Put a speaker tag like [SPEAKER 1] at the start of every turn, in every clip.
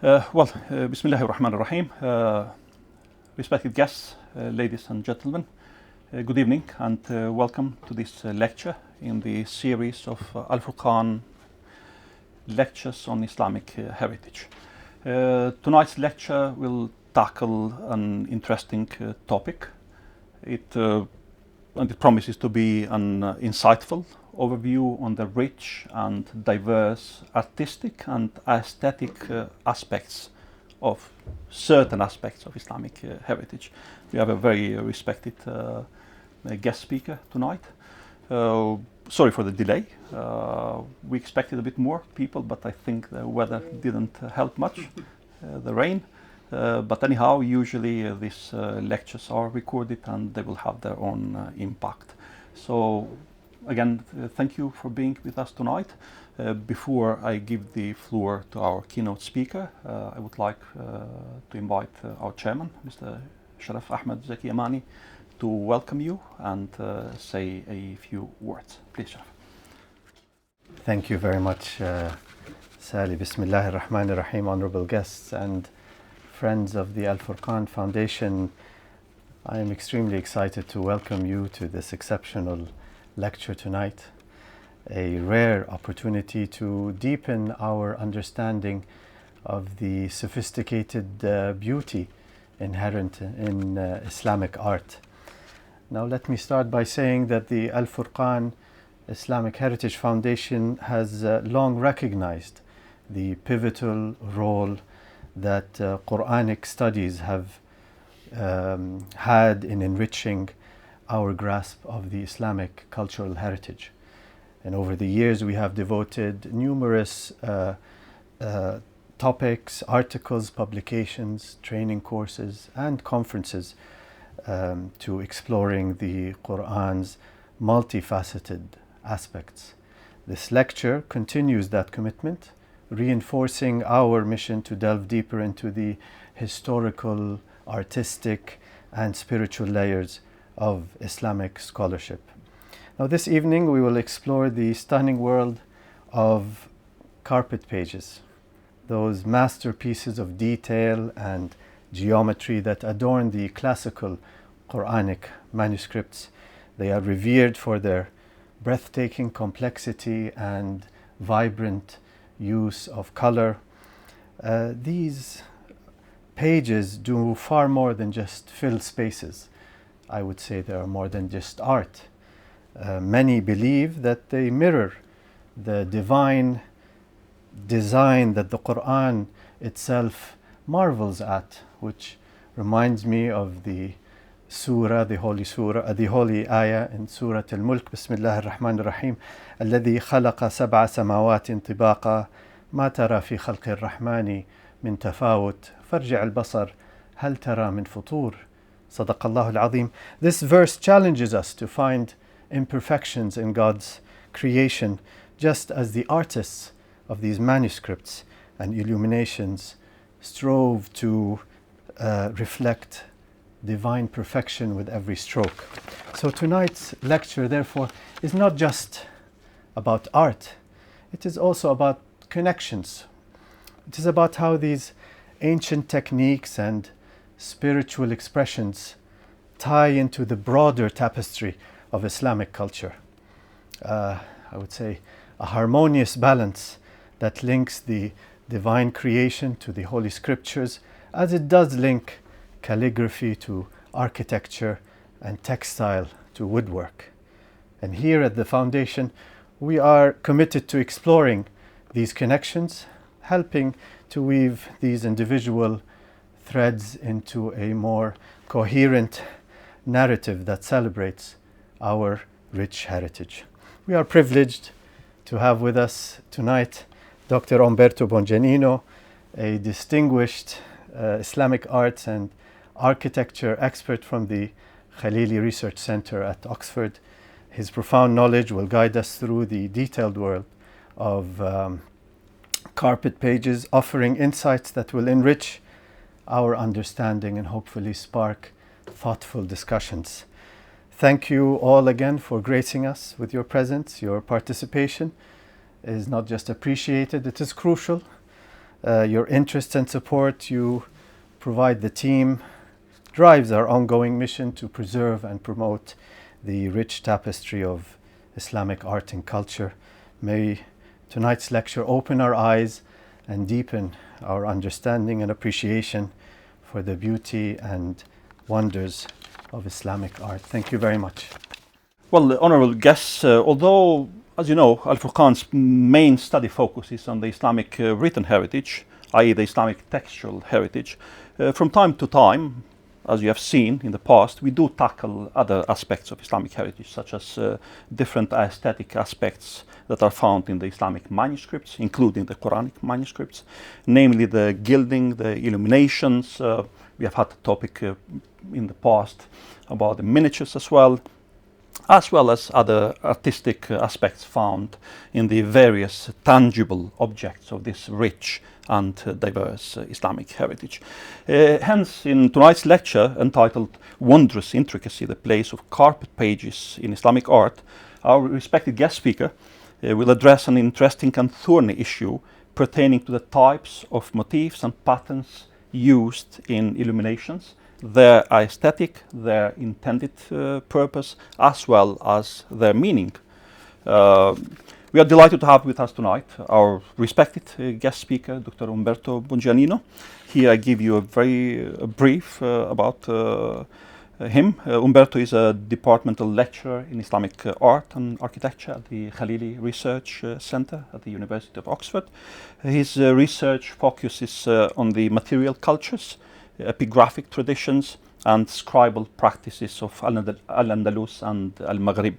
[SPEAKER 1] Bismillahir Rahmanir Rahim. Respected guests, ladies and gentlemen, good evening and welcome to this lecture in the series of Al-Furqan lectures on Islamic heritage. Tonight's lecture will tackle an interesting topic. It promises to be an insightful overview on the rich and diverse artistic and aesthetic aspects of certain aspects of Islamic heritage. We have a very respected guest speaker tonight. Sorry for the delay. We expected a bit more people, but I think the weather didn't help much, the rain. But anyhow, usually these lectures are recorded and they will have their own impact. So again, thank you for being with us tonight. Before I give the floor to our keynote speaker, I would like to invite our chairman, Mr. Sharaf Ahmed Zaki Amani, to welcome you and say a few words. Please, Sharaf.
[SPEAKER 2] Thank you very much, Sali. Bismillahir Rahmanir Rahim, honorable guests and friends of the Al-Furqan Foundation. I am extremely excited to welcome you to this exceptional lecture tonight, a rare opportunity to deepen our understanding of the sophisticated beauty inherent in Islamic art. Now let me start by saying that the Al-Furqan Islamic Heritage Foundation has long recognized the pivotal role that Quranic studies have had in enriching our grasp of the Islamic cultural heritage. And over the years we have devoted numerous topics, articles, publications, training courses and conferences to exploring the Quran's multifaceted aspects. This lecture continues that commitment, reinforcing our mission to delve deeper into the historical, artistic and spiritual layers of Islamic scholarship. Now this evening we will explore the stunning world of carpet pages, those masterpieces of detail and geometry that adorn the classical Quranic manuscripts. They are revered for their breathtaking complexity and vibrant use of color. These pages do far more than just fill spaces. I would say they are more than just art. Many believe that they mirror the divine design that the Quran itself marvels at, which reminds me of the surah, the holy ayah in Surah Al-Mulk. Bismillahir Rahmanir Rahim. الذي خلق سبع سماوات طباقا ما ترى في خلق الرحمن من تفاوت فارجع البصر هل ترى من فطور. Sadaqallahu al-Azim. This verse challenges us to find imperfections in God's creation, just as the artists of these manuscripts and illuminations strove to reflect divine perfection with every stroke. So tonight's lecture, therefore, is not just about art. It is also about connections. It is about how these ancient techniques and spiritual expressions tie into the broader tapestry of Islamic culture. I would say a harmonious balance that links the divine creation to the Holy Scriptures, as it does link calligraphy to architecture and textile to woodwork. And here at the Foundation, we are committed to exploring these connections, helping to weave these individual threads into a more coherent narrative that celebrates our rich heritage. We are privileged to have with us tonight Dr. Umberto Bongianino, a distinguished Islamic arts and architecture expert from the Khalili Research Center at Oxford. His profound knowledge will guide us through the detailed world of carpet pages, offering insights that will enrich our understanding and hopefully spark thoughtful discussions. Thank you all again for gracing us with your presence. Your participation is not just appreciated, it is crucial Your interest and support you provide the team drives our ongoing mission to preserve and promote the rich tapestry of Islamic art and culture. May tonight's lecture open our eyes and deepen our understanding and appreciation for the beauty and wonders of Islamic art. Thank you very much.
[SPEAKER 1] Well, honorable guests, although, as you know, Al-Furqan's main study focus is on the Islamic written heritage, i.e. the Islamic textual heritage, from time to time, as you have seen in the past, we do tackle other aspects of Islamic heritage, such as different aesthetic aspects that are found in the Islamic manuscripts, including the Quranic manuscripts, namely the gilding, the illuminations. We have had a topic in the past about the miniatures as well as other artistic aspects found in the various tangible objects of this rich and diverse Islamic heritage. Hence, in tonight's lecture, entitled Wondrous Intricacy, the Place of Carpet Pages in Islamic Art, our respected guest speaker will address an interesting and thorny issue pertaining to the types of motifs and patterns used in illuminations, their aesthetic, their intended purpose, as well as their meaning. We are delighted to have with us tonight our respected guest speaker, Dr. Umberto Bongianino. Here I give you a very brief about him. Umberto is a departmental lecturer in Islamic art and architecture at the Khalili Research Center at the University of Oxford. His research focuses on the material cultures, epigraphic traditions, and scribal practices of Al-Andalus and Al-Maghrib.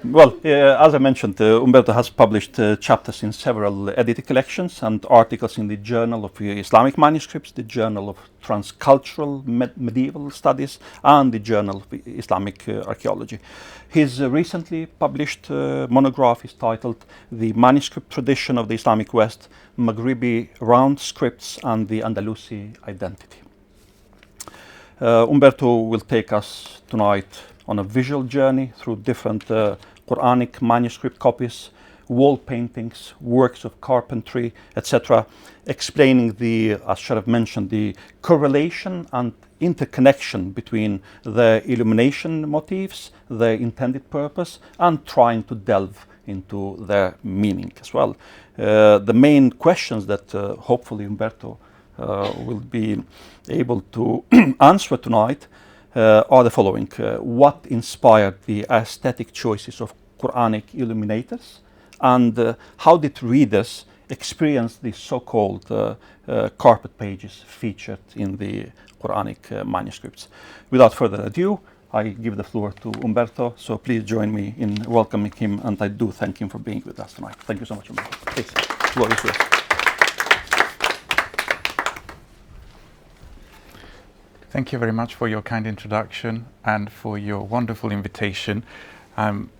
[SPEAKER 1] Well, as I mentioned, Umberto has published chapters in several edited collections and articles in the Journal of Islamic Manuscripts, the Journal of Transcultural Medieval Studies, and the Journal of Islamic Archaeology. His recently published monograph is titled The Manuscript Tradition of the Islamic West, Maghribi Round Scripts and the Andalusi Identity. Umberto will take us tonight on a visual journey through different Quranic manuscript copies, wall paintings, works of carpentry, etc., explaining the, as Sharaf mentioned, the correlation and interconnection between the illumination motifs, their intended purpose, and trying to delve into their meaning as well. The main questions that hopefully Umberto will be able to answer tonight are the following. What inspired the aesthetic choices of Quranic illuminators, and how did readers experience the so-called carpet pages featured in the Quranic manuscripts? Without further ado, I give the floor to Umberto, so please join me in welcoming him, and I do thank him for being with us tonight. Thank you so much, Umberto. Please, the floor is yours.
[SPEAKER 3] Thank you very much for your kind introduction and for your wonderful invitation. I'm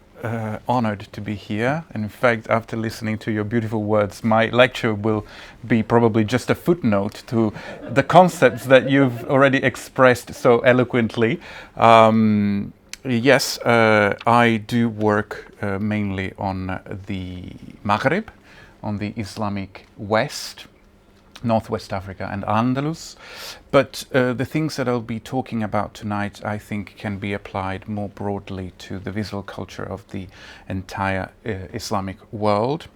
[SPEAKER 3] honored to be here. And in fact, after listening to your beautiful words, my lecture will be probably just a footnote to the concepts that you've already expressed so eloquently. Yes, I do work mainly on the Maghrib, on the Islamic West, Northwest Africa and Andalus, but the things that I'll be talking about tonight I think can be applied more broadly to the visual culture of the entire Islamic world.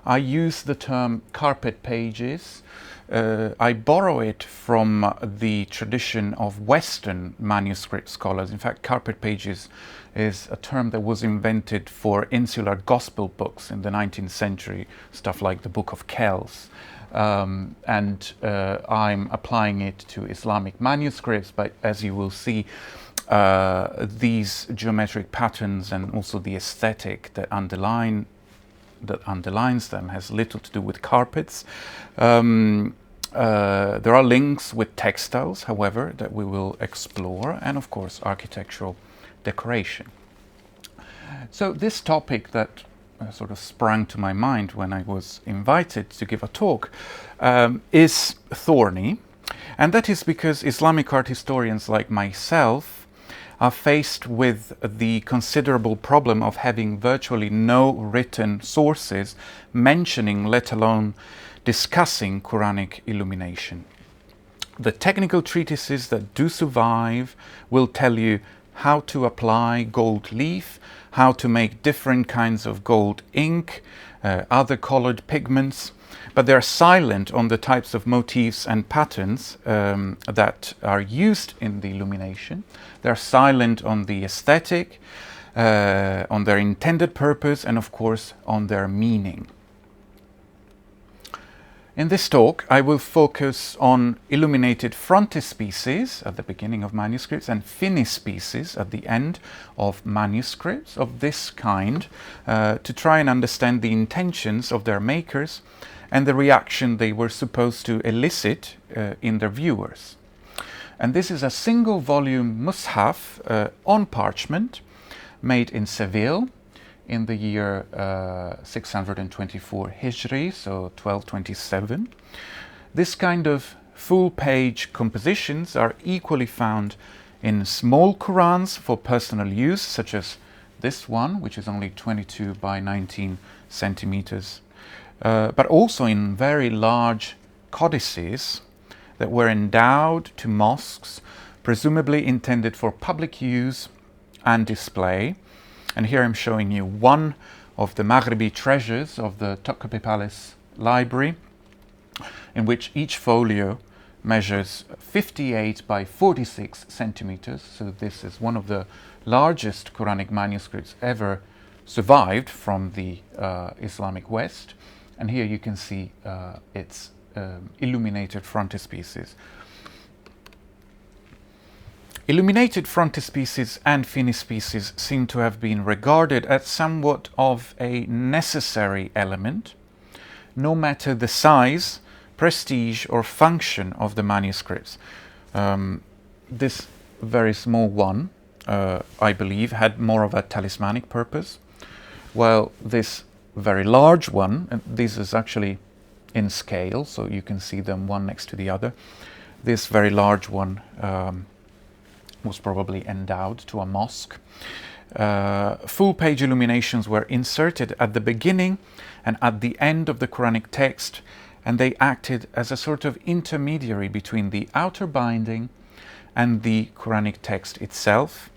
[SPEAKER 3] I use the term carpet pages. I borrow it from the tradition of Western manuscript scholars. In fact, carpet pages is a term that was invented for insular gospel books in the 19th century, stuff like the Book of Kells. And I'm applying it to Islamic manuscripts, but as you will see, these geometric patterns and also the aesthetic that underlines them has little to do with carpets. There are links with textiles, however, that we will explore, and of course architectural decoration. So this topic that sort of sprang to my mind when I was invited to give a talk is thorny, and that is because Islamic art historians like myself are faced with the considerable problem of having virtually no written sources mentioning, let alone discussing Quranic illumination. The technical treatises that do survive will tell you how to apply gold leaf, how to make different kinds of gold ink, other colored pigments, but they're silent on the types of motifs and patterns that are used in the illumination. They're silent on the aesthetic, on their intended purpose, and of course on their meaning. In this talk, I will focus on illuminated frontispieces at the beginning of manuscripts and finispieces at the end of manuscripts of this kind to try and understand the intentions of their makers and the reaction they were supposed to elicit in their viewers. And this is a single volume mushaf on parchment made in Seville in the year 624 Hijri, so 1227. This kind of full-page compositions are equally found in small Qurans for personal use, such as this one, which is only 22 by 19 centimeters, but also in very large codices that were endowed to mosques, presumably intended for public use and display. And here I'm showing you one of the Maghribi treasures of the Topkapi Palace Library, in which each folio measures 58 by 46 centimeters. So this is one of the largest Quranic manuscripts ever survived from the Islamic West. And here you can see its illuminated frontispieces. Illuminated frontispieces and finispieces seem to have been regarded as somewhat of a necessary element, no matter the size, prestige or function of the manuscripts. This very small one, I believe, had more of a talismanic purpose, while this very large one, and this is actually in scale, so you can see them one next to the other, this very large one was probably endowed to a mosque. Full-page illuminations were inserted at the beginning and at the end of the Quranic text, and they acted as a sort of intermediary between the outer binding and the Quranic text itself,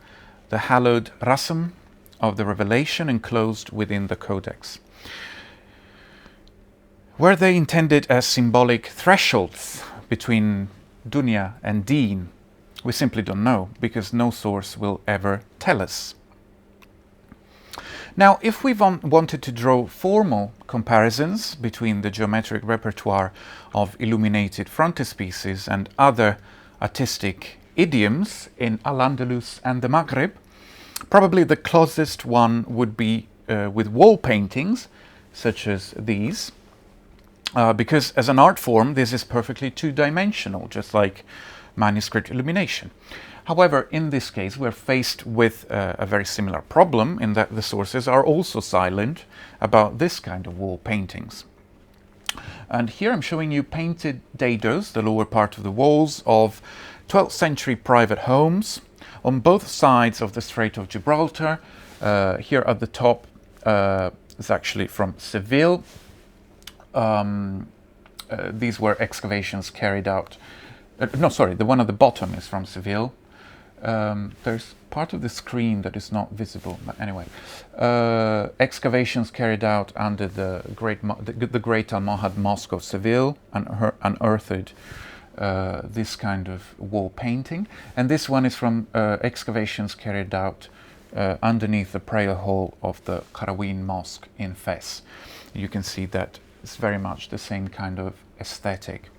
[SPEAKER 3] the hallowed rasm of the revelation enclosed within the codex. Were they intended as symbolic thresholds between dunya and deen? We simply don't know, because no source will ever tell us. Now, if we wanted to draw formal comparisons between the geometric repertoire of illuminated frontispieces and other artistic idioms in Al-Andalus and the Maghreb, probably the closest one would be with wall paintings, such as these, because as an art form, this is perfectly two-dimensional, just like manuscript illumination. However, in this case, we're faced with a very similar problem in that the sources are also silent about this kind of wall paintings. And here I'm showing you painted dados, the lower part of the walls of 12th century private homes on both sides of the Strait of Gibraltar. Here at the top is actually from Seville. These were excavations carried out. No, sorry, the one at the bottom is from Seville. There's part of the screen that is not visible, but anyway. Excavations carried out under the great Al-Mahad Mosque of Seville unearthed this kind of wall painting. And this one is from excavations carried out underneath the prayer hall of the Qarawin Mosque in Fes. You can see that it's very much the same kind of aesthetic.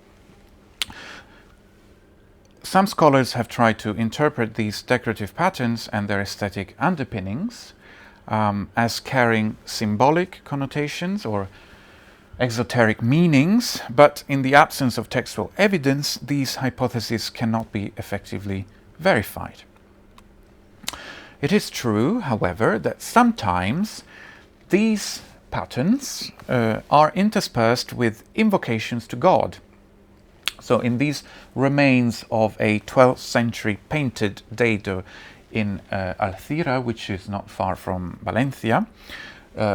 [SPEAKER 3] Some scholars have tried to interpret these decorative patterns and their aesthetic underpinnings as carrying symbolic connotations or exoteric meanings, but in the absence of textual evidence, these hypotheses cannot be effectively verified. It is true, however, that sometimes these patterns are interspersed with invocations to God. So in these remains of a 12th century painted dado in Alcira, which is not far from Valencia,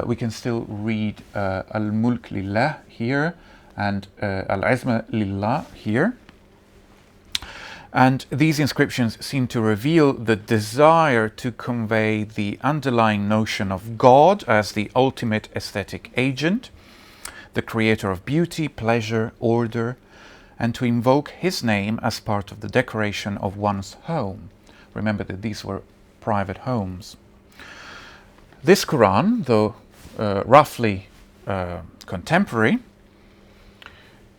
[SPEAKER 3] we can still read Al-Mulk Lillah here, and Al-Izma Lillah here. And these inscriptions seem to reveal the desire to convey the underlying notion of God as the ultimate aesthetic agent, the creator of beauty, pleasure, order, and to invoke his name as part of the decoration of one's home. Remember that these were private homes. This Quran, though roughly contemporary,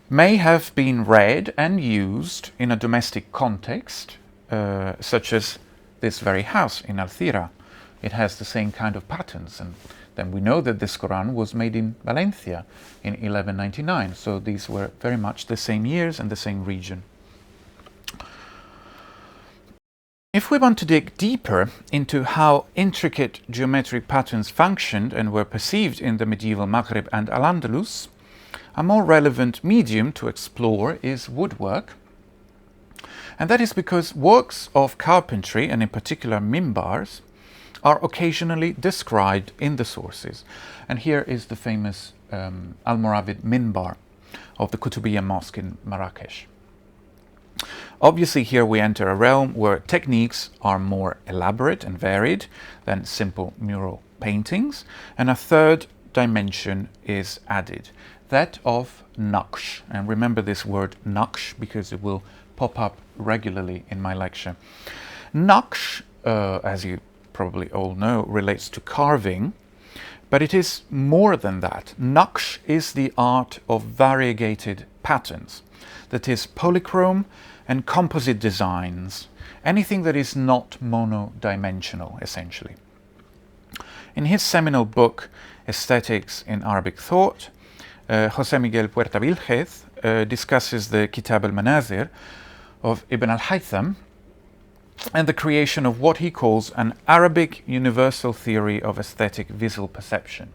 [SPEAKER 3] may have been read and used in a domestic context, such as this very house in Althira. It has the same kind of patterns, and then we know that this Quran was made in Valencia in 1199, so these were very much the same years and the same region. If we want to dig deeper into how intricate geometric patterns functioned and were perceived in the medieval Maghreb and Al-Andalus, a more relevant medium to explore is woodwork. And that is because works of carpentry, and in particular minbars, are occasionally described in the sources. And here is the famous Almoravid minbar of the Qutubiyya Mosque in Marrakesh. Obviously, here we enter a realm where techniques are more elaborate and varied than simple mural paintings, and a third dimension is added, that of naqsh. And remember this word naqsh because it will pop up regularly in my lecture. Naqsh, as you probably all know, relates to carving, but it is more than that. Naqsh is the art of variegated patterns, that is polychrome and composite designs, anything that is not monodimensional, essentially. In his seminal book, Aesthetics in Arabic Thought, José Miguel Puerta Vilchez discusses the Kitab al-Manazir of Ibn al-Haytham and the creation of what he calls an Arabic universal theory of aesthetic visual perception.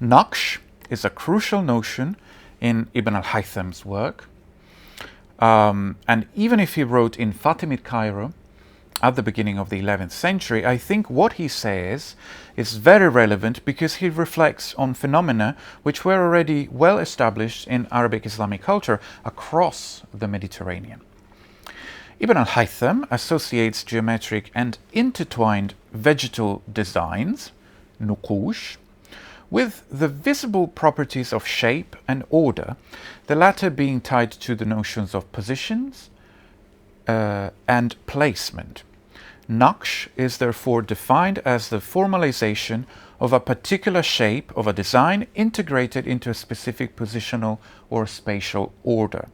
[SPEAKER 3] Naqsh is a crucial notion in Ibn al-Haytham's work, and even if he wrote in Fatimid Cairo at the beginning of the 11th century, I think what he says is very relevant because he reflects on phenomena which were already well established in Arabic Islamic culture across the Mediterranean. Ibn al-Haytham associates geometric and intertwined vegetal designs, nuqush, with the visible properties of shape and order, the latter being tied to the notions of positions and placement. Naqsh is therefore defined as the formalization of a particular shape of a design integrated into a specific positional or spatial order.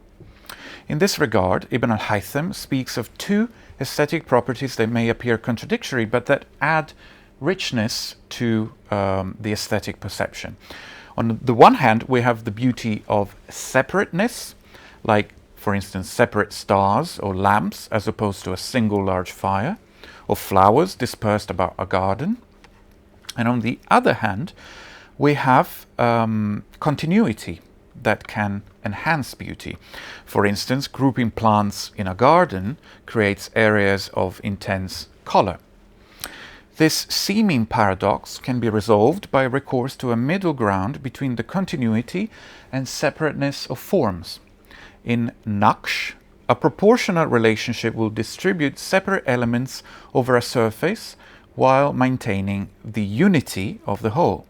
[SPEAKER 3] In this regard, Ibn al-Haytham speaks of two aesthetic properties that may appear contradictory but that add richness to the aesthetic perception. On the one hand, we have the beauty of separateness, like, for instance, separate stars or lamps as opposed to a single large fire, or flowers dispersed about a garden. And on the other hand, we have continuity that can enhance beauty. For instance, grouping plants in a garden creates areas of intense color. This seeming paradox can be resolved by recourse to a middle ground between the continuity and separateness of forms. In Naqsh, a proportional relationship will distribute separate elements over a surface while maintaining the unity of the whole.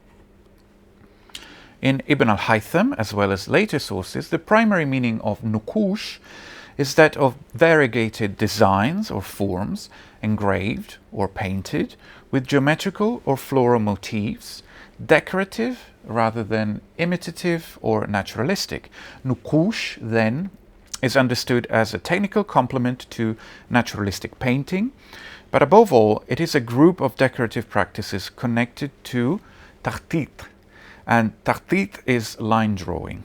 [SPEAKER 3] In Ibn al-Haytham, as well as later sources, the primary meaning of nuqush is that of variegated designs or forms, engraved or painted, with geometrical or floral motifs, decorative rather than imitative or naturalistic. Nuqush, then, is understood as a technical complement to naturalistic painting, but above all, it is a group of decorative practices connected to takhtit, and takhtit is line drawing.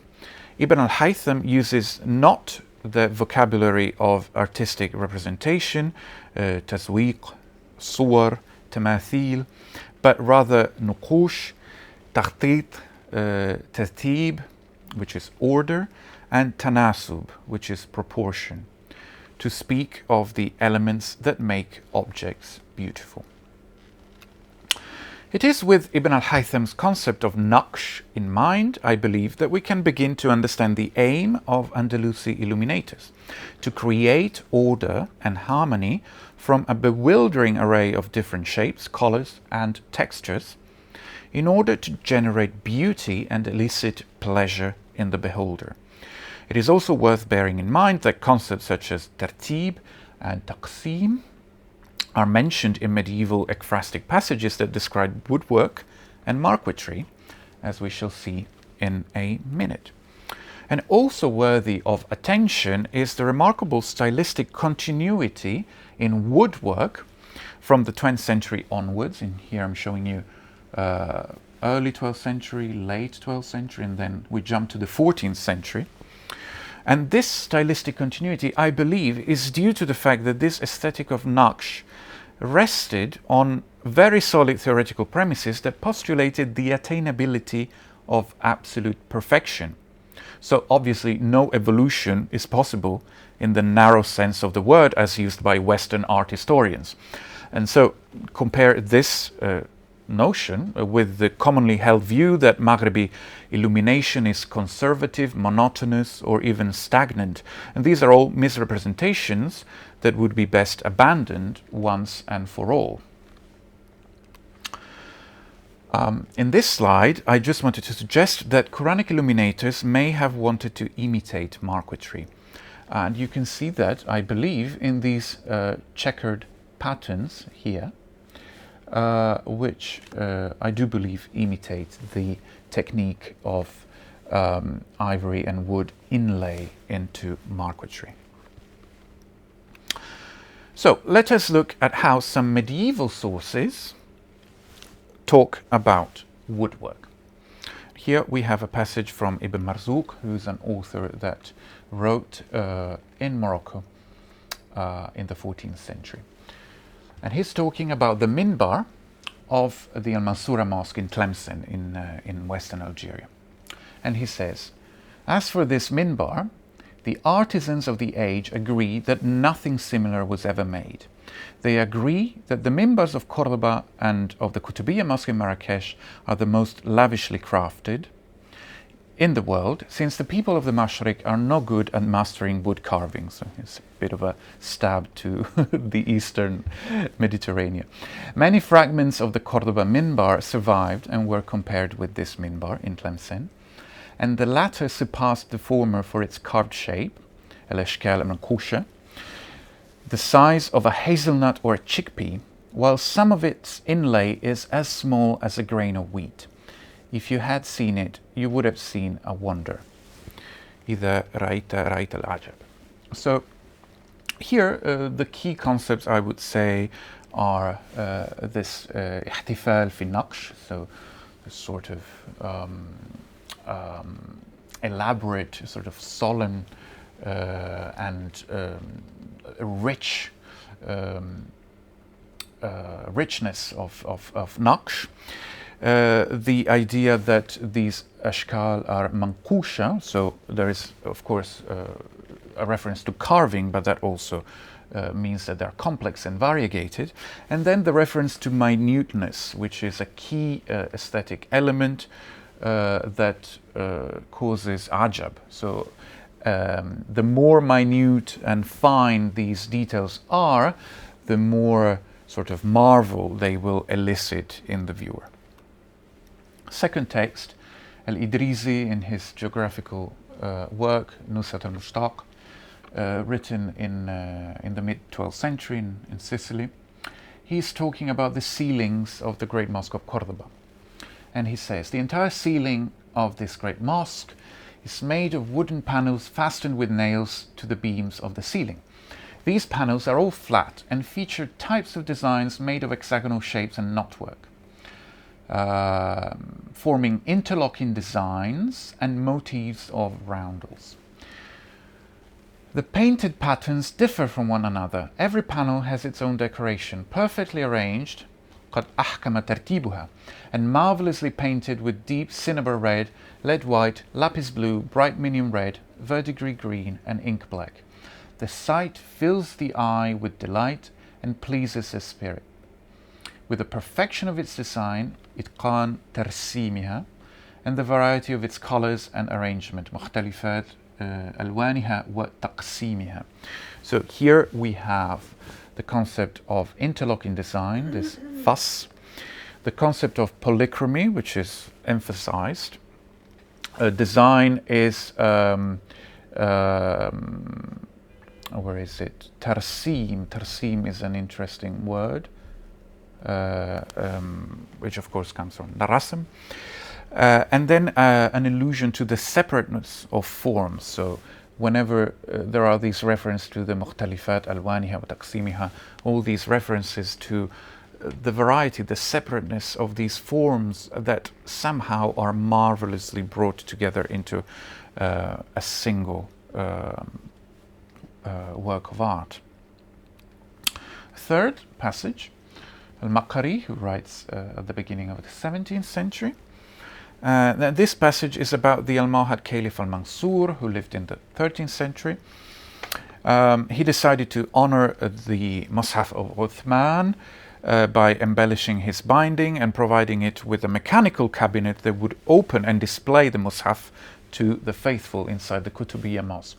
[SPEAKER 3] Ibn al-Haytham uses not the vocabulary of artistic representation, tazwiq, suwar, tamathil, but rather nuqush, takhtit, tartib, which is order, and tanasub, which is proportion, to speak of the elements that make objects beautiful. It is with Ibn al-Haytham's concept of naqsh in mind, I believe, that we can begin to understand the aim of Andalusi illuminators, to create order and harmony from a bewildering array of different shapes, colors and textures, in order to generate beauty and elicit pleasure in the beholder. It is also worth bearing in mind that concepts such as tartib and taqsim are mentioned in medieval ekphrastic passages that describe woodwork and marquetry, as we shall see in a minute. And also worthy of attention is the remarkable stylistic continuity in woodwork from the 20th century onwards. In here I'm showing you early 12th century, late 12th century, and then we jump to the 14th century. And this stylistic continuity, I believe, is due to the fact that this aesthetic of naqsh rested on very solid theoretical premises that postulated the attainability of absolute perfection. So obviously no evolution is possible in the narrow sense of the word as used by Western art historians. And so compare this notion with the commonly held view that Maghribi illumination is conservative, monotonous, or even stagnant. And these are all misrepresentations that would be best abandoned once and for all. In this slide, I just wanted to suggest that Quranic illuminators may have wanted to imitate marquetry. And you can see that, I believe, in these checkered patterns here, which I do believe imitate the technique of ivory and wood inlay into marquetry. So let us look at how some medieval sources talk about woodwork. Here we have a passage from Ibn Marzouk, who's an author that wrote in Morocco in the 14th century. And he's talking about the minbar of the Al-Mansoura Mosque in Tlemcen in western Algeria. And he says, as for this minbar, the artisans of the age agree that nothing similar was ever made. They agree that the minbars of Cordoba and of the Kutubiyya Mosque in Marrakesh are the most lavishly crafted in the world, since the people of the Mashriq are no good at mastering wood carving. So it's a bit of a stab to the eastern Mediterranean. Many fragments of the Cordoba minbar survived and were compared with this minbar in Tlemcen, and the latter surpassed the former for its carved shape, el-ashkal al-manqusha, the size of a hazelnut or a chickpea, while some of its inlay is as small as a grain of wheat. If you had seen it, you would have seen a wonder. إذا رأيت العجب. So here the key concepts, I would say, are this احتفال في النقش, so this sort of elaborate, sort of solemn and rich richness of naqsh. The idea that these ashkal are manqusha, so there is of course a reference to carving, but that also means that they're complex and variegated. And then the reference to minuteness, which is a key aesthetic element that causes ajab. So the more minute and fine these details are, the more sort of marvel they will elicit in the viewer. Second text, Al-Idrisi in his geographical work, Nusat al-Mushtaq, written in the mid-12th century in Sicily. He's talking about the ceilings of the great mosque of Cordoba. And he says, the entire ceiling of this great mosque is made of wooden panels fastened with nails to the beams of the ceiling. These panels are all flat and feature types of designs made of hexagonal shapes and knotwork, forming interlocking designs and motifs of roundels. The painted patterns differ from one another. Every panel has its own decoration, perfectly arranged, قد أحكم ترتيبها, and marvelously painted with deep cinnabar red, lead white, lapis blue, bright minium red, verdigris green, and ink black. The sight fills the eye with delight and pleases the spirit. with the perfection of its design, إتقان ترسيمها, and the variety of its colors and arrangement, مختلفات ألوانها وتقسيمها. So here we have the concept of interlocking design, this fuss, the concept of polychromy, which is emphasized. Design is, where is it? Tarsim. Tarsim is an interesting word, which of course comes from Narasm. And then an allusion to the separateness of forms. So whenever there are these references to the مختلفات ألوانها وتقسيمها, all these references to the variety, the separateness of these forms that somehow are marvelously brought together into a single work of art. Third passage, Al-Maqari, who writes at the beginning of the 17th century. This passage is about the Almohad Caliph al-Mansur, who lived in the 13th century. He decided to honor the Mus'haf of Uthman by embellishing his binding and providing it with a mechanical cabinet that would open and display the Mus'haf to the faithful inside the Qutubiyya mosque.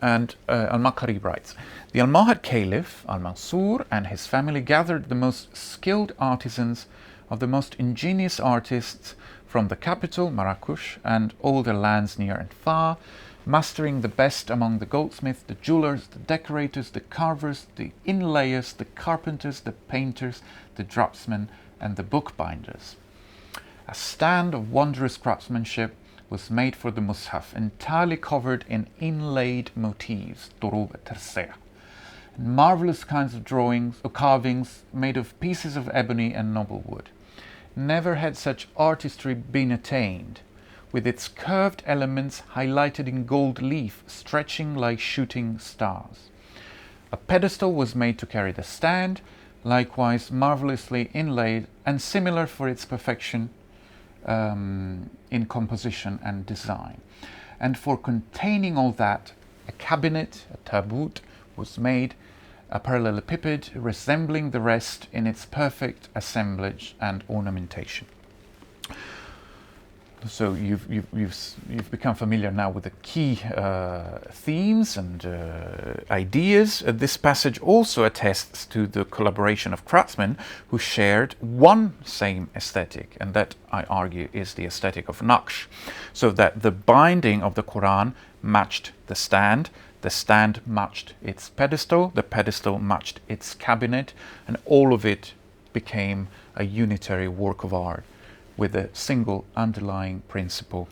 [SPEAKER 3] And Al-Maqari writes, the Almohad Caliph al-Mansur and his family gathered the most skilled artisans of the most ingenious artists from the capital, Marrakesh, and all the lands near and far, mastering the best among the goldsmiths, the jewelers, the decorators, the carvers, the inlayers, the carpenters, the painters, the draftsmen, and the bookbinders. A stand of wondrous craftsmanship was made for the Mus'haf, entirely covered in inlaid motifs, durub terseh, and marvelous kinds of drawings or carvings made of pieces of ebony and noble wood. Never had such artistry been attained, with its curved elements highlighted in gold leaf, stretching like shooting stars. A pedestal was made to carry the stand, likewise marvelously inlaid and similar for its perfection in composition and design. And for containing all that, a cabinet, a tabut, was made, a parallelepiped resembling the rest in its perfect assemblage and ornamentation. So you've become familiar now with the key themes and ideas. This passage also attests to the collaboration of craftsmen who shared one same aesthetic, and that, I argue, is the aesthetic of Naqsh. So that the binding of the Quran matched the stand matched its pedestal, the pedestal matched its cabinet, and all of it became a unitary work of art with a single underlying principle.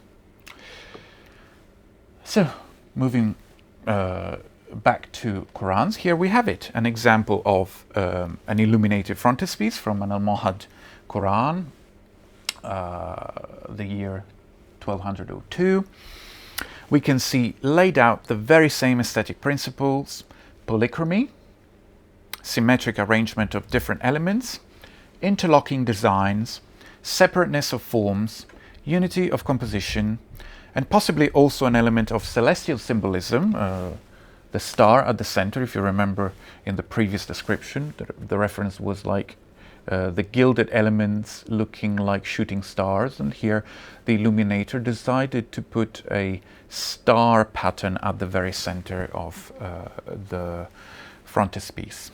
[SPEAKER 3] So, moving back to Qurans, here we have it, an example of an illuminated frontispiece from an Almohad Quran, the year 1202. We can see laid out the very same aesthetic principles: polychromy, symmetric arrangement of different elements, interlocking designs, separateness of forms, unity of composition, and possibly also an element of celestial symbolism. The star at the center, if you remember in the previous description, the reference was like the gilded elements looking like shooting stars, and here the illuminator decided to put a star pattern at the very center of the frontispiece.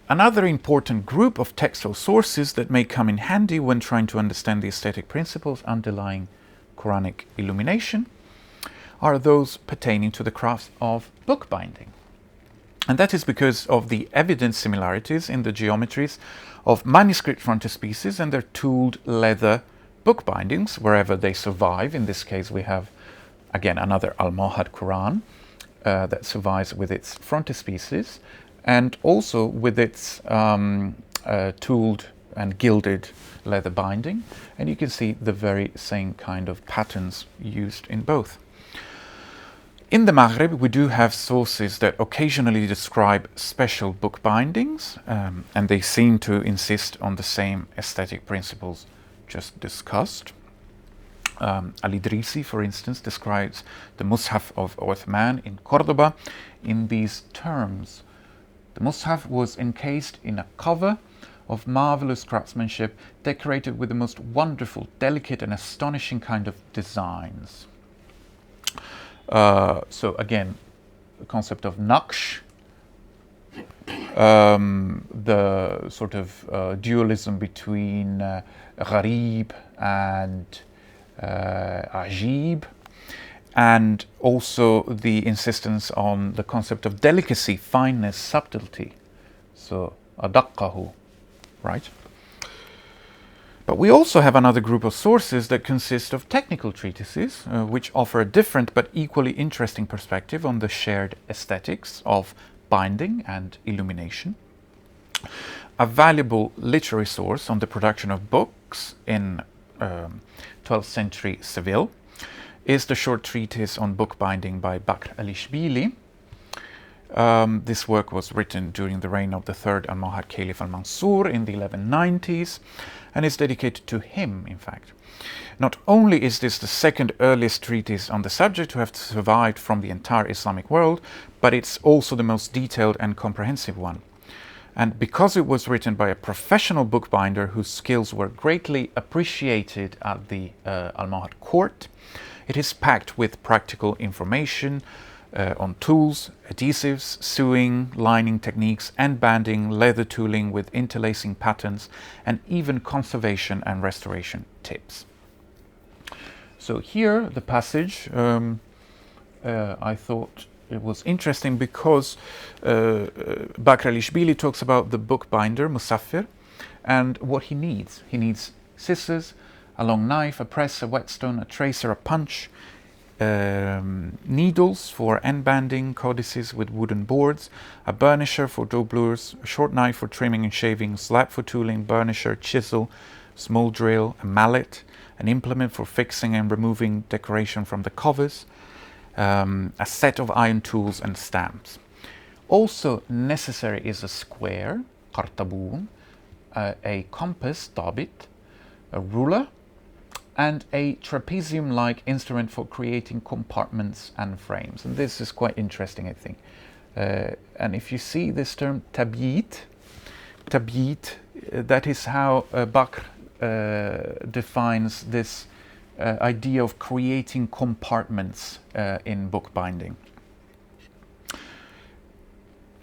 [SPEAKER 3] Another important group of textual sources that may come in handy when trying to understand the aesthetic principles underlying Quranic illumination are those pertaining to the crafts of bookbinding. And that is because of the evident similarities in the geometries of manuscript frontispieces and their tooled leather bookbindings wherever they survive. In this case, we have again another Almohad Quran that survives with its frontispieces, and also with its tooled and gilded leather binding. And you can see the very same kind of patterns used in both. In the Maghreb, we do have sources that occasionally describe special book bindings, and they seem to insist on the same aesthetic principles just discussed. Al-Idrisi, for instance, describes the Mus'haf of Uthman in Cordoba in these terms: The Mus'haf was encased in a cover of marvelous craftsmanship, decorated with the most wonderful, delicate and astonishing kind of designs. So again, the concept of naqsh, the sort of dualism between gharib and ajib, and also the insistence on the concept of delicacy, fineness, subtlety. So adaqqahu, right? But we also have another group of sources that consist of technical treatises, which offer a different but equally interesting perspective on the shared aesthetics of binding and illumination. A valuable literary source on the production of books in 12th century Seville is the short treatise on bookbinding by Bakr al-Ishbili. This work was written during the reign of the third Almohad Caliph al-Mansur in the 1190s and is dedicated to him, in fact. Not only is this the second earliest treatise on the subject to have survived from the entire Islamic world, but it's also the most detailed and comprehensive one. And because it was written by a professional bookbinder whose skills were greatly appreciated at the Almohad court, it is packed with practical information on tools, adhesives, sewing, lining techniques, end banding, leather tooling with interlacing patterns, and even conservation and restoration tips. So here, the passage, I thought it was interesting because Bakr al-Ishbili talks about the bookbinder, Musaffir, and what he needs. He needs scissors, a long knife, a press, a whetstone, a tracer, a punch, needles for end banding, codices with wooden boards, a burnisher for doublures, a short knife for trimming and shaving, slab for tooling, burnisher, chisel, small drill, a mallet, an implement for fixing and removing decoration from the covers, a set of iron tools and stamps. Also necessary is a square, qartaboon, a compass, tabit, a ruler, and a trapezium-like instrument for creating compartments and frames. And this is quite interesting, I think. And if you see this term tabyit, that is how Bakr defines this idea of creating compartments in bookbinding.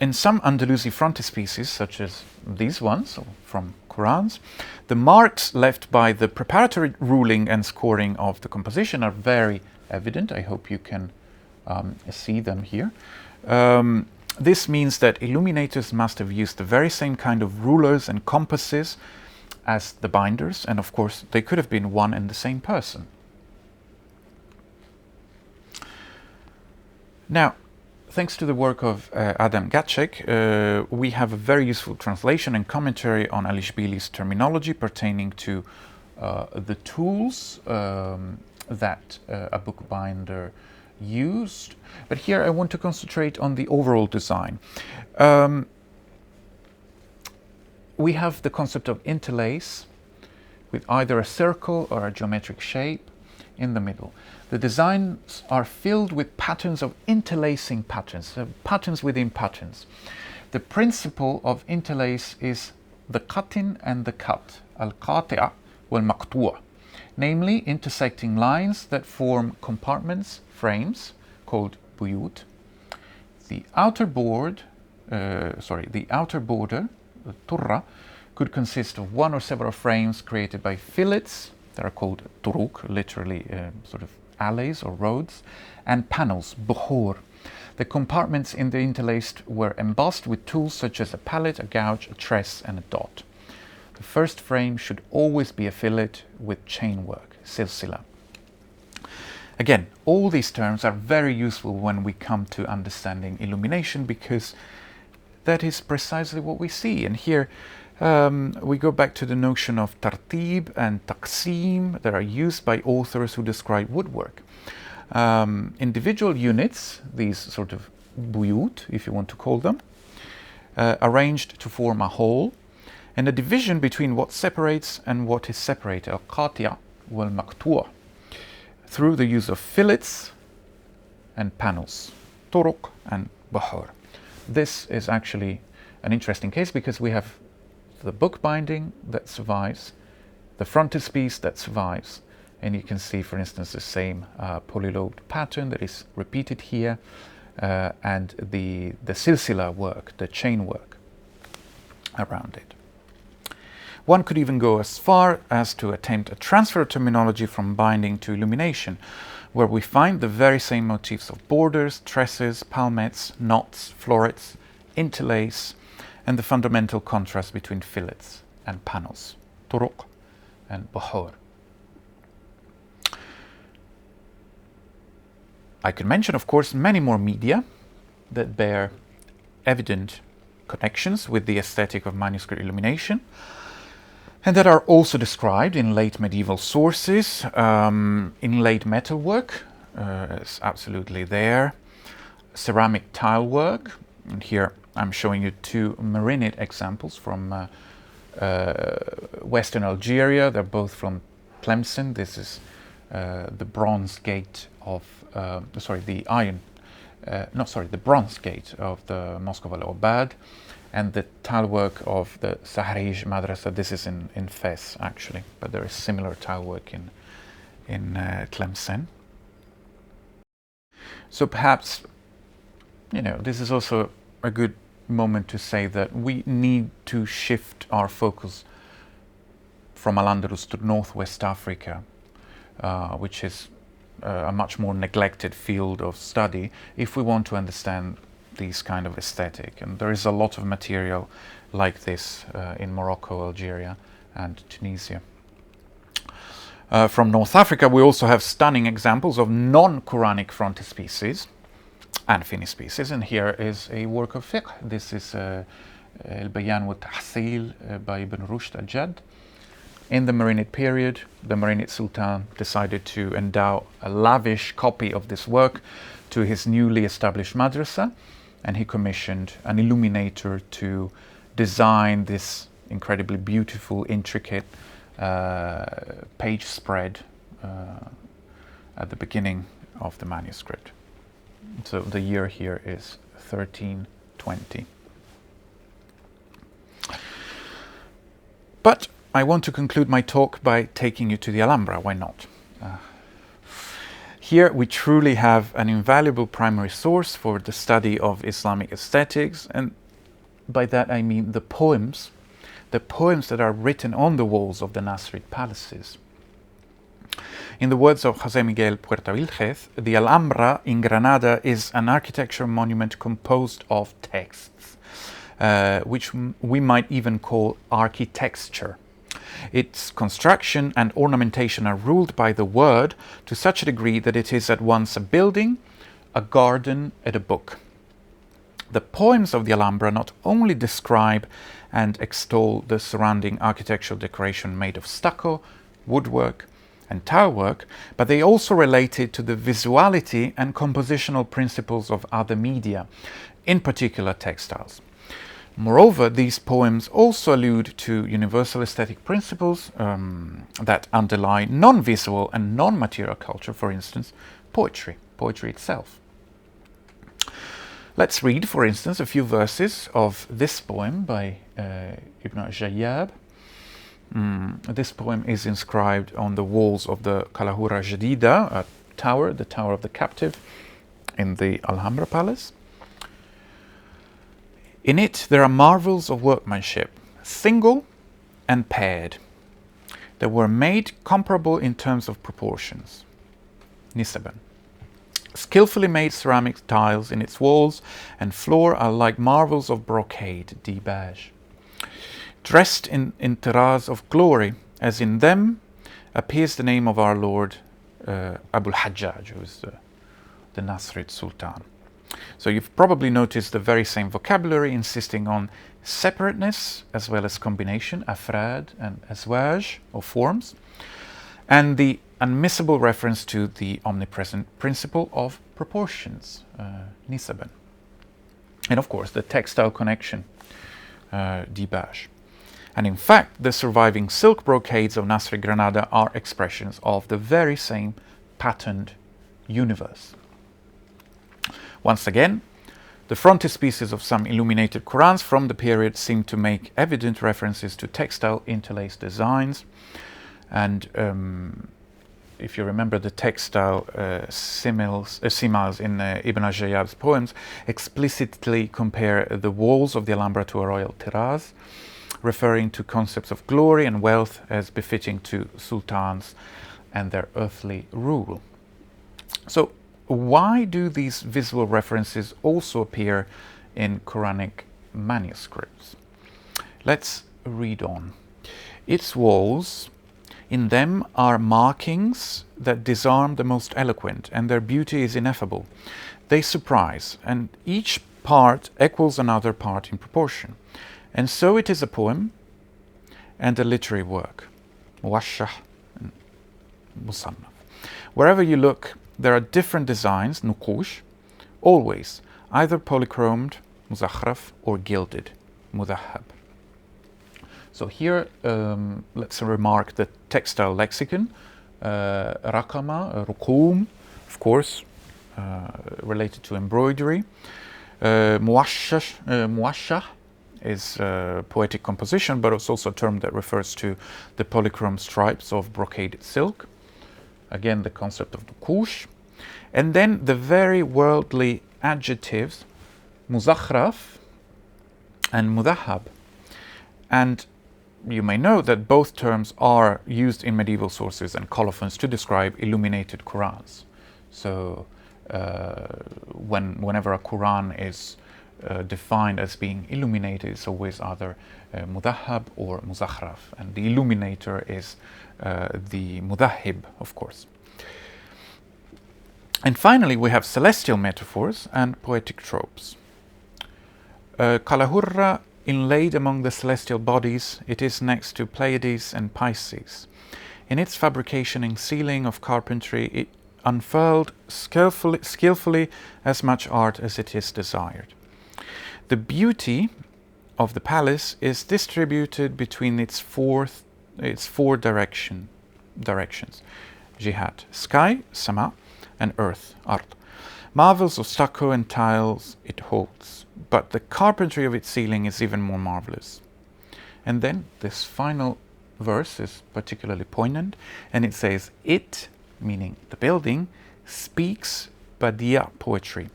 [SPEAKER 3] In some Andalusi frontispieces, such as these ones from Qurans, the marks left by the preparatory ruling and scoring of the composition are very evident. I hope you can see them here. This means that illuminators must have used the very same kind of rulers and compasses as the binders, and of course they could have been one and the same person. Now, thanks to the work of Adam Gatchek, we have a very useful translation and commentary on al-Ishbili's terminology pertaining to the tools that a bookbinder used. But here I want to concentrate on the overall design. We have the concept of interlace with either a circle or a geometric shape in the middle. The designs are filled with patterns of interlacing patterns, patterns within patterns. The principle of interlace is the cut-in and the cut, al-qati'a wal-maqtu'a, namely intersecting lines that form compartments, frames, called buyut. The outer border, the turra, could consist of one or several frames created by fillets, that are called turuk, literally sort of alleys or roads, and panels, bukhur. The compartments in the interlaced were embossed with tools such as a pallet, a gouge, a tress, and a dot. The first frame should always be a fillet with chain work, silsila. Again, all these terms are very useful when we come to understanding illumination, because that is precisely what we see. And here we go back to the notion of tartib and taqsim that are used by authors who describe woodwork. Individual units, these sort of buyut, if you want to call them, arranged to form a whole, and a division between what separates and what is separated, al-qati'a wal-maqtu'a, through the use of fillets and panels, turuq and bahur. This is actually an interesting case because we have the book binding that survives, the frontispiece that survives, and you can see, for instance, the same polylobed pattern that is repeated here, and the silsila work, the chain work around it. One could even go as far as to attempt a transfer of terminology from binding to illumination, where we find the very same motifs of borders, tresses, palmettes, knots, florets, interlace, and the fundamental contrast between fillets and panels, turuq and buhur. I could mention, of course, many more media that bear evident connections with the aesthetic of manuscript illumination, and that are also described in late medieval sources. Inlaid metalwork is absolutely there. Ceramic tile work, and here I'm showing you two Marinid examples from Western Algeria. They're both from Tlemcen. This is the bronze gate of, the bronze gate of the Mosque of Al-Obad, and the tile work of the Sahrij Madrasa. This is in Fez, actually, but there is similar tile work in Tlemcen. So perhaps, this is also a good moment to say that we need to shift our focus from Al-Andalus to Northwest Africa, which is a much more neglected field of study if we want to understand these kind of aesthetic. And there is a lot of material like this in Morocco, Algeria, and Tunisia. From North Africa, we also have stunning examples of non-Quranic frontispieces and finispieces, and here is a work of fiqh. This is Al-Bayan wa Tahsil by Ibn Rushd al-Jadd. In the Marinid period, the Marinid Sultan decided to endow a lavish copy of this work to his newly established madrasa, and he commissioned an illuminator to design this incredibly beautiful, intricate page spread at the beginning of the manuscript. So the year here is 1320. But I want to conclude my talk by taking you to the Alhambra. Why not? Here we truly have an invaluable primary source for the study of Islamic aesthetics, and by that I mean the poems that are written on the walls of the Nasrid palaces. In the words of José Miguel Puerta Vilchez, the Alhambra in Granada is an architectural monument composed of texts, which we might even call architecture. Its construction and ornamentation are ruled by the word to such a degree that it is at once a building, a garden, and a book. The poems of the Alhambra not only describe and extol the surrounding architectural decoration made of stucco, woodwork, and tile work, but they also related to the visuality and compositional principles of other media, in particular textiles. Moreover, these poems also allude to universal aesthetic principles that underlie non-visual and non-material culture, for instance, poetry itself. Let's read, for instance, a few verses of this poem by Ibn Jayyab. This poem is inscribed on the walls of the Kalahura Jadida, a tower, the Tower of the Captive, in the Alhambra Palace. In it, there are marvels of workmanship, single and paired, that were made comparable in terms of proportions. Nisaban. Skillfully made ceramic tiles in its walls and floor are like marvels of brocade, dibaj. Dressed in tiraz of glory, as in them appears the name of our Lord Abul Hajjaj, who is the Nasrid Sultan. So you've probably noticed the very same vocabulary insisting on separateness as well as combination, afrad and azwaj, or forms, and the unmissable reference to the omnipresent principle of proportions, nisaban. And of course the textile connection, dibaj. And in fact, the surviving silk brocades of Nasrid Granada are expressions of the very same patterned universe. Once again, The frontispieces of some illuminated Qurans from the period seem to make evident references to textile interlaced designs. And if you remember, the textile similes in Ibn al-Jayyab's poems explicitly compare the walls of the Alhambra to a royal tiraz, referring to concepts of glory and wealth as befitting to sultans and their earthly rule. So why do these visual references also appear in Quranic manuscripts? Let's read on. Its walls, in them are markings that disarm the most eloquent, and their beauty is ineffable. They surprise, and each part equals another part in proportion. And so it is a poem and a literary work. Muwashshah and musannaf. Wherever you look, there are different designs, nuqush, always either polychromed, muzakhraf, or gilded, mudahhab. So here, let's remark the textile lexicon, rakama, ruqum, of course, related to embroidery. Muwashshah is poetic composition, but it's also a term that refers to the polychrome stripes of brocaded silk. Again, the concept of nuqush. And then the very worldly adjectives, muzakhraf and mudahhab. And you may know that both terms are used in medieval sources and colophons to describe illuminated Qurans. So whenever a Quran is defined as being illuminated, it's always either mudahhab or muzakhraf, and the illuminator is the mudahhib, of course. And finally, we have celestial metaphors and poetic tropes. Kalahurra, inlaid among the celestial bodies, it is next to Pleiades and Pisces. In its fabrication and sealing of carpentry, it unfurled skillfully as much art as it is desired. The beauty of the palace is distributed between its four directions: jihad, sky, sama, and earth, art. Marvels of stucco and tiles it holds, but the carpentry of its ceiling is even more marvelous. And then this final verse is particularly poignant, and it says, it, meaning the building, speaks Badi'a poetry.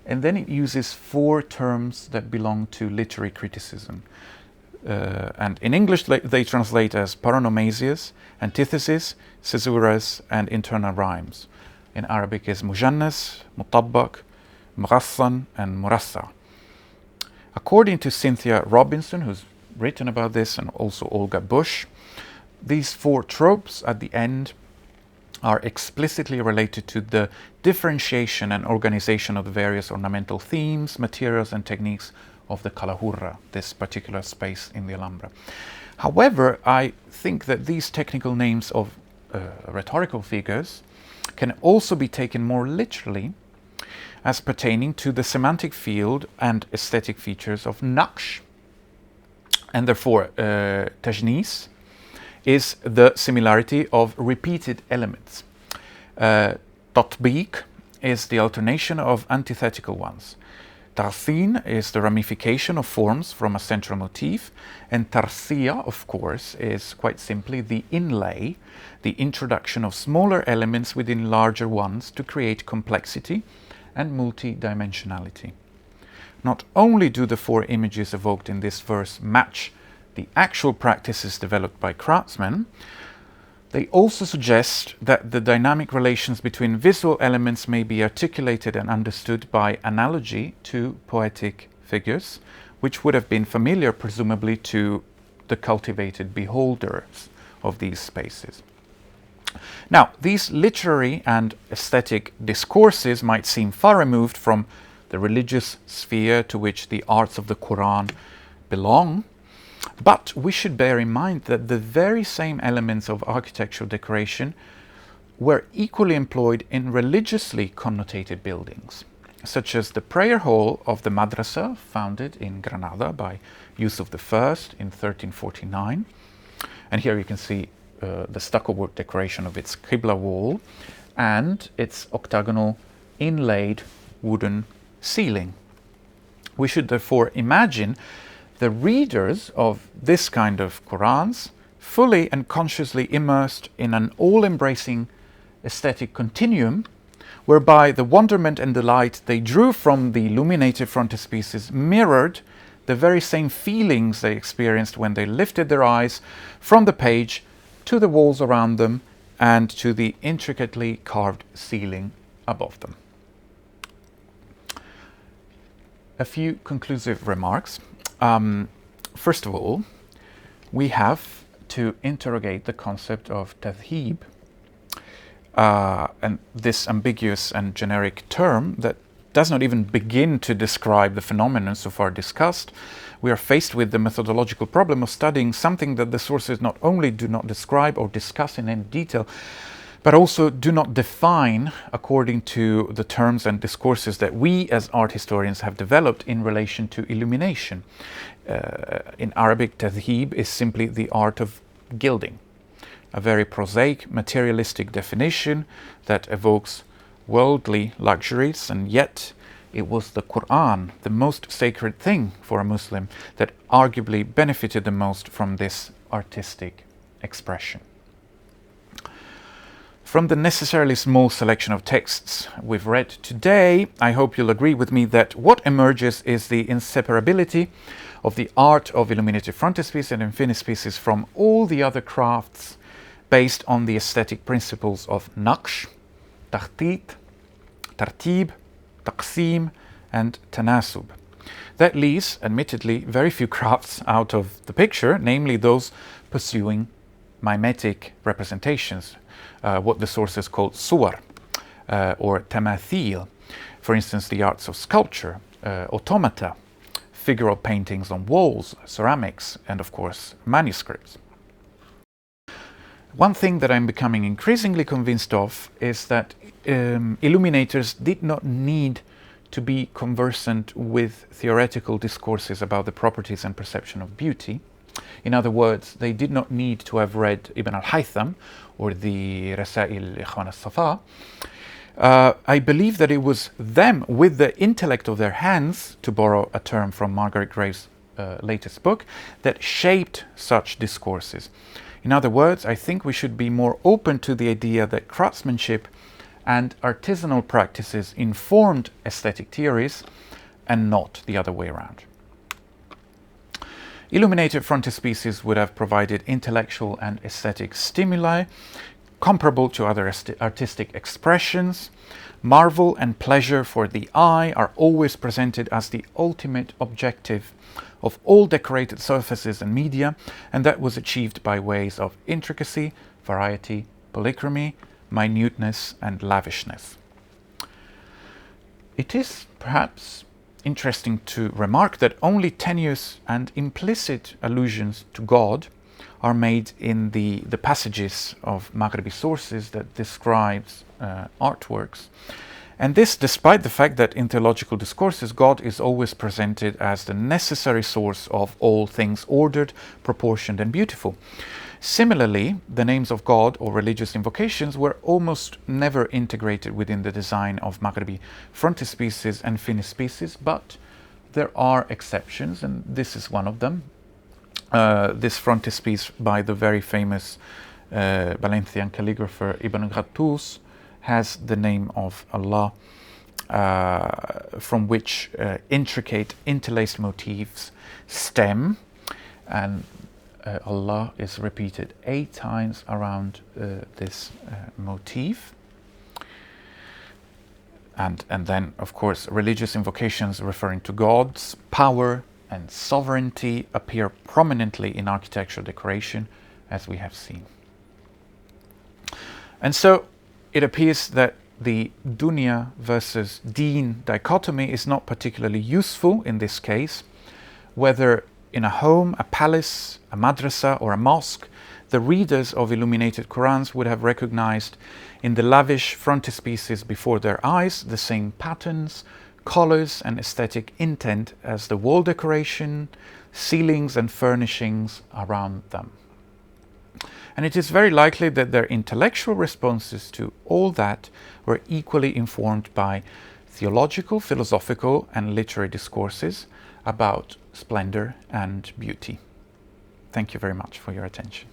[SPEAKER 3] And then it uses four terms that belong to literary criticism. And in English they translate as paronomasias, antithesis, caesuras, and internal rhymes. In Arabic is mujannas, mutabbaq, mughassan, and murassa. According to Cynthia Robinson, who's written about this, and also Olga Bush, these four tropes at the end are explicitly related to the differentiation and organization of the various ornamental themes, materials, and techniques of the Kalahurra, this particular space in the Alhambra. However, I think that these technical names of rhetorical figures can also be taken more literally as pertaining to the semantic field and aesthetic features of naqsh. And therefore, tajnis is the similarity of repeated elements. Tatbiq is the alternation of antithetical ones. Tarthin is the ramification of forms from a central motif, and tarsiya, of course, is quite simply the inlay, the introduction of smaller elements within larger ones to create complexity and multidimensionality. Not only do the four images evoked in this verse match the actual practices developed by craftsmen, they also suggest that the dynamic relations between visual elements may be articulated and understood by analogy to poetic figures, which would have been familiar, presumably, to the cultivated beholders of these spaces. Now, these literary and aesthetic discourses might seem far removed from the religious sphere to which the arts of the Quran belong, but we should bear in mind that the very same elements of architectural decoration were equally employed in religiously connotated buildings, such as the prayer hall of the madrasa founded in Granada by Yusuf I in 1349. And here you can see the stucco work decoration of its qibla wall and its octagonal inlaid wooden ceiling. We should therefore imagine the readers of this kind of Qurans fully and consciously immersed in an all-embracing aesthetic continuum, whereby the wonderment and delight they drew from the illuminated frontispieces mirrored the very same feelings they experienced when they lifted their eyes from the page to the walls around them and to the intricately carved ceiling above them. A few conclusive remarks. First of all, we have to interrogate the concept of tadhib, and this ambiguous and generic term that does not even begin to describe the phenomenon so far discussed. We are faced with the methodological problem of studying something that the sources not only do not describe or discuss in any detail, but also do not define according to the terms and discourses that we as art historians have developed in relation to illumination. In Arabic, tadhib is simply the art of gilding, a very prosaic, materialistic definition that evokes worldly luxuries, and yet it was the Quran, the most sacred thing for a Muslim, that arguably benefited the most from this artistic expression. From the necessarily small selection of texts we've read today, I hope you'll agree with me that what emerges is the inseparability of the art of illuminated frontispiece and infinispieces from all the other crafts based on the aesthetic principles of naqsh, takhtit, tartib, taqsim, and tanasub. That leaves, admittedly, very few crafts out of the picture, namely those pursuing mimetic representations, what the sources call suwar or tamathil, for instance, the arts of sculpture, automata, figural paintings on walls, ceramics, and of course, manuscripts. One thing that I'm becoming increasingly convinced of is that illuminators did not need to be conversant with theoretical discourses about the properties and perception of beauty. In other words, they did not need to have read Ibn al-Haytham or the Rasail Ikhwan al-Safa. I believe that it was them, with the intellect of their hands, to borrow a term from Margaret Graves' latest book, that shaped such discourses. In other words, I think we should be more open to the idea that craftsmanship and artisanal practices informed aesthetic theories and not the other way around. Illuminated frontispieces would have provided intellectual and aesthetic stimuli comparable to other artistic expressions. Marvel and pleasure for the eye are always presented as the ultimate objective of all decorated surfaces and media, and that was achieved by ways of intricacy, variety, polychromy, minuteness, and lavishness. It is perhaps interesting to remark that only tenuous and implicit allusions to God are made in the passages of Maghribi sources that describes artworks. And this despite the fact that in theological discourses God is always presented as the necessary source of all things ordered, proportioned and beautiful. Similarly, the names of God or religious invocations were almost never integrated within the design of Maghribi frontispieces and finispieces, but there are exceptions, and this is one of them. This frontispiece by the very famous Valencian calligrapher Ibn Ghattus has the name of Allah, from which intricate interlaced motifs stem, and Allah is repeated 8 times around this motif. And then, of course, religious invocations referring to God's power and sovereignty appear prominently in architectural decoration, as we have seen. And so it appears that the dunya versus deen dichotomy is not particularly useful in this case. Whether in a home, a palace, a madrasa or a mosque, the readers of illuminated Qurans would have recognized in the lavish frontispieces before their eyes the same patterns, colors and aesthetic intent as the wall decoration, ceilings and furnishings around them. And it is very likely that their intellectual responses to all that were equally informed by theological, philosophical, and literary discourses about splendor and beauty. Thank you very much for your attention.